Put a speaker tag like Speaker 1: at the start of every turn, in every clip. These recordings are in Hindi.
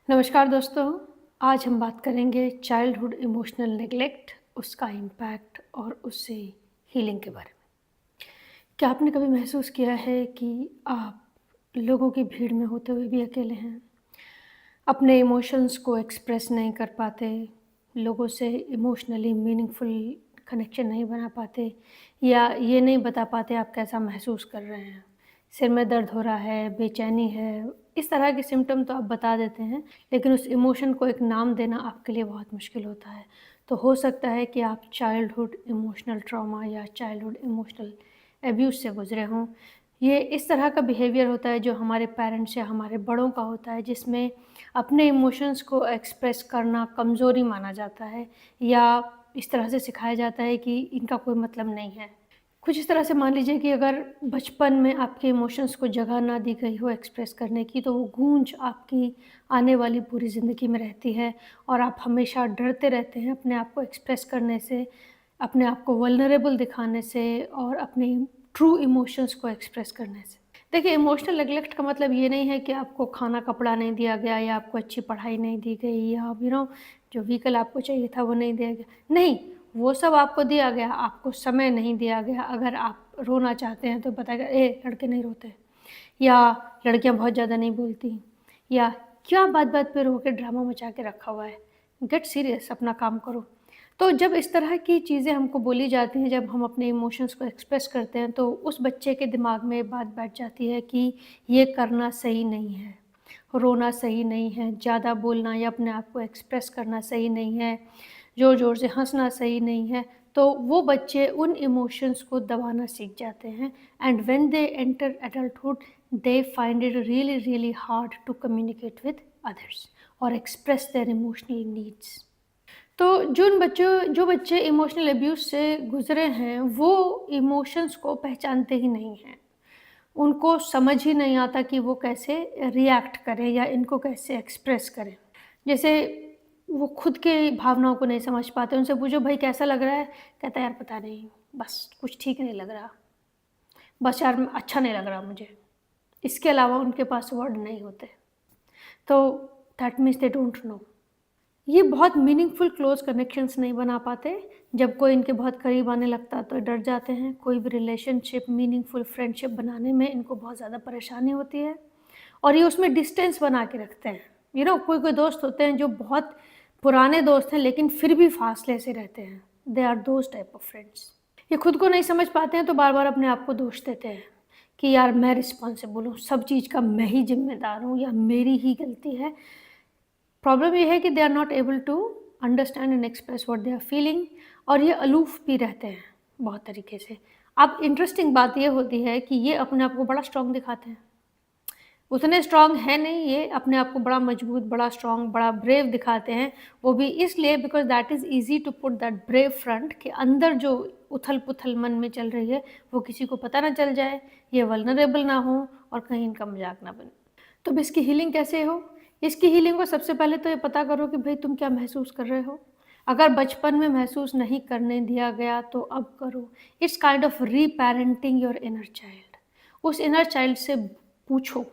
Speaker 1: नमस्कार दोस्तों, आज हम बात करेंगे चाइल्डहुड इमोशनल नेगलेक्ट, उसका इम्पैक्ट और उससे हीलिंग के बारे में। क्या आपने कभी महसूस किया है कि आप लोगों की भीड़ में होते हुए भी अकेले हैं? अपने इमोशंस को एक्सप्रेस नहीं कर पाते, लोगों से इमोशनली मीनिंगफुल कनेक्शन नहीं बना पाते या ये नहीं बता पाते आप कैसा महसूस कर रहे हैं। सिर में दर्द हो रहा है, बेचैनी है, इस तरह के सिम्पटम तो आप बता देते हैं, लेकिन उस इमोशन को एक नाम देना आपके लिए बहुत मुश्किल होता है। तो हो सकता है कि आप चाइल्डहुड इमोशनल ट्रॉमा या चाइल्डहुड इमोशनल अब्यूज़ से गुज़रे हों। ये इस तरह का बिहेवियर होता है जो हमारे पेरेंट्स या हमारे बड़ों का होता है, जिसमें अपने इमोशंस को एक्सप्रेस करना कमज़ोरी माना जाता है या इस तरह से सिखाया जाता है कि इनका कोई मतलब नहीं है। कुछ इस तरह से मान लीजिए कि अगर बचपन में आपके इमोशंस को जगह ना दी गई हो एक्सप्रेस करने की, तो वो गूंज आपकी आने वाली पूरी ज़िंदगी में रहती है और आप हमेशा डरते रहते हैं अपने आप को एक्सप्रेस करने से, अपने आप को वल्नरेबल दिखाने से और अपने ट्रू इमोशंस को एक्सप्रेस करने से। देखिए, इमोशनल नेगलेक्ट का मतलब ये नहीं है कि आपको खाना-कपड़ा नहीं दिया गया या आपको अच्छी पढ़ाई नहीं दी गई या जो व्हीकल आपको चाहिए था वो नहीं दिया गया। नहीं, वो सब आपको दिया गया, आपको समय नहीं दिया गया। अगर आप रोना चाहते हैं तो बताएगा, "ए, लड़के नहीं रोते" या "लड़कियाँ बहुत ज़्यादा नहीं बोलती" या "क्या बात-बात पे रो के ड्रामा मचा के रखा हुआ है? गेट सीरियस, अपना काम करो।" तो जब इस तरह की चीज़ें हमको बोली जाती हैं, जब हम अपने इमोशंस को एक्सप्रेस करते हैं, तो उस बच्चे के दिमाग में ये बात बैठ जाती है कि ये करना सही नहीं है, रोना सही नहीं है, ज़्यादा बोलना या अपने आप को एक्सप्रेस करना सही नहीं है, ज़ोर-ज़ोर से हँसना सही नहीं है। तो वो बच्चे उन इमोशंस को दबाना सीख जाते हैं and when they enter adulthood, they find it really, really hard to communicate with others और एक्सप्रेस देयर इमोशनल नीड्स। तो जो बच्चे इमोशनल अब्यूज़ से गुज़रे हैं, वो इमोशंस को पहचानते ही नहीं हैं। उनको समझ ही नहीं आता कि वो कैसे रिएक्ट करें या इनको कैसे एक्सप्रेस करें। जैसे वो खुद के भावनाओं को नहीं समझ पाते, उनसे पूछो भाई कैसा लग रहा है? कहता है यार पता नहीं, बस कुछ ठीक नहीं लग रहा। बस यार अच्छा नहीं लग रहा मुझे। इसके अलावा उनके पास वर्ड नहीं होते। तो that means they don't know. ये बहुत मीनिंगफुल क्लोज़ कनेक्शंस नहीं बना पाते। जब कोई इनके बहुत करीब आने लगता है तो डर जाते हैं। कोई भी रिलेशनशिप, मीनिंगफुल फ्रेंडशिप बनाने में इनको बहुत ज़्यादा परेशानी होती है और ये उसमें डिस्टेंस बना के रखते हैं। कोई-कोई दोस्त होते हैं जो बहुत पुराने दोस्त हैं लेकिन फिर भी फासले से रहते हैं। They are those type of friends. ये खुद को नहीं समझ पाते हैं तो बार-बार अपने आप को दोष देते हैं कि यार मैं रिस्पॉन्सिबल हूँ, सब चीज़ का मैं ही ज़िम्मेदार हूँ या मेरी ही गलती है। प्रॉब्लम ये है कि they are not able to understand and express what they are feeling और ये अलूफ भी रहते हैं बहुत तरीके से। अब इंटरेस्टिंग बात ये होती है कि ये अपने आप को बड़ा स्ट्रॉन्ग दिखाते हैं। उतने स्ट्रॉन्ग हैं नहीं ये, अपने आप को बड़ा मजबूत, बड़ा स्ट्रॉन्ग, बड़ा ब्रेव दिखाते हैं। वो भी इसलिए because that is easy to put that brave front के अंदर जो उथल-पुथल मन में चल रही है, वो किसी को पता ना चल जाए, ये वल्नरेबल ना हो और कहीं इनका मज़ाक ना बने। तो अब इसकी हीलिंग कैसे हो? इसकी हीलिंग को सबसे पहले तो ये पता करो कि भई तुम क्या महसूस कर रहे हो? अगर बचपन में महसूस नहीं करने दिया गया तो अब करो। It's kind of reparenting your inner child. उस इनर चाइल्ड से पूछो,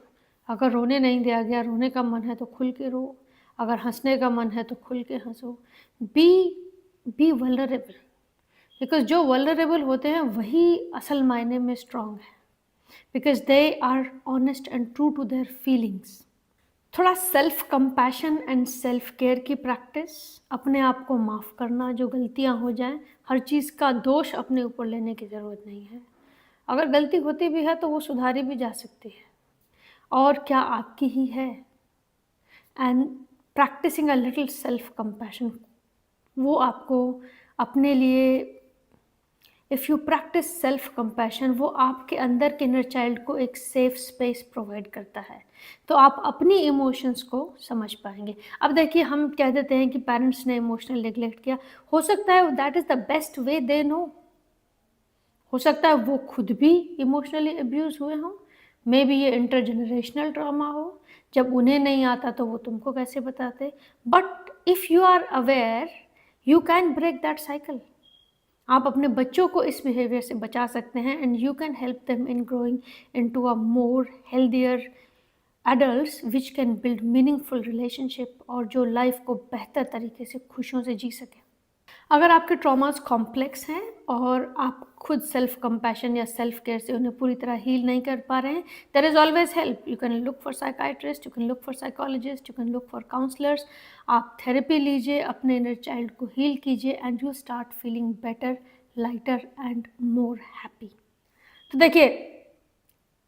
Speaker 1: अगर रोने नहीं दिया गया, रोने का मन है तो खुल के रो, अगर हँसने का मन है तो खुल के हँसो। बी बी वल्नरेबल बिकॉज़ जो वल्नरेबल होते हैं वही असल मायने में स्ट्रॉन्ग हैं, because they are honest and true to their feelings. थोड़ा self compassion and self care की प्रैक्टिस, अपने आप को माफ़ करना, जो गलतियाँ हो जाएँ, हर चीज़ का दोष अपने ऊपर लेने की ज़रूरत नहीं है। अगर गलती होती भी है तो वो सुधारी भी जा सकती है और क्या आपकी ही है। And practicing a little self compassion, वो आपको अपने लिए if you practice self compassion, वो आपके अंदर के इनर चाइल्ड को एक सेफ स्पेस प्रोवाइड करता है, तो आप अपनी इमोशंस को समझ पाएँगे। अब देखिए, हम कह देते हैं कि पेरेंट्स ने इमोशनल नेगलेक्ट किया, हो सकता है that is the best way they know. हो सकता है वो खुद भी इमोशनली अब्यूज़ हुए हों, मेबी ये इंटरजेनरेशनल ट्रॉमा हो, जब उन्हें नहीं आता तो वो तुमको कैसे बताते। But if you are aware, you can break that cycle. आप अपने बच्चों को इस बिहेवियर से बचा सकते हैं and you can help them in growing into a more healthier adults which can build meaningful relationship और जो लाइफ को बेहतर तरीके से खुशियों से जी सकें। अगर आपके ट्रॉमास कॉम्प्लेक्स हैं और आप खुद सेल्फ कंपैशन या सेल्फ केयर से उन्हें पूरी तरह हील नहीं कर पा रहे हैं, there is always help. You can look for psychiatrist, you can look for psychologist, you can look for counsellors. आप थेरेपी लीजिए, अपने इनर चाइल्ड को हील कीजिए and you start feeling better, lighter and more happy. तो देखिए,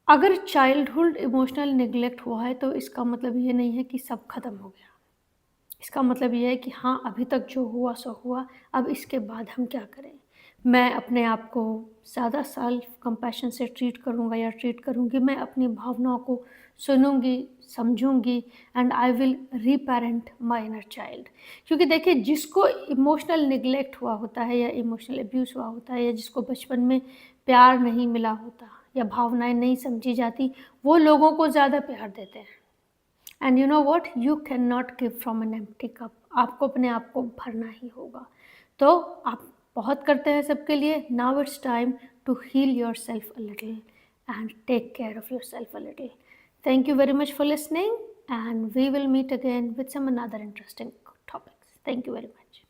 Speaker 1: अगर चाइल्डहुड इमोशनल निगलेक्ट हुआ है तो इसका मतलब ये नहीं है कि सब खत्म हो गया। इसका मतलब ये है कि हाँ, अभी तक जो हुआ सो हुआ, अब इसके बाद हम क्या करें? मैं अपने आप को ज़्यादा सेल्फ कंपैशन से ट्रीट करूँगा या ट्रीट करूँगी, मैं अपनी भावनाओं को सुनूँगी, समझूँगी and I will reparent my inner child. क्योंकि देखिए, जिसको इमोशनल निगलेक्ट हुआ होता है या इमोशनल अब्यूज़ हुआ होता है या जिसको बचपन में प्यार नहीं मिला होता या भावनाएँ नहीं समझी जाती, वो लोगों को ज़्यादा प्यार देते हैं। And you know what, you can not give from an empty cup. आपको अपने आप को भरना ही होगा। तो आप बहुत करते हैं सबके लिए, now it's time to heal your self a little and take care of your self a little. Thank you very much for listening, and we will meet again with some another interesting topics. Thank you very much.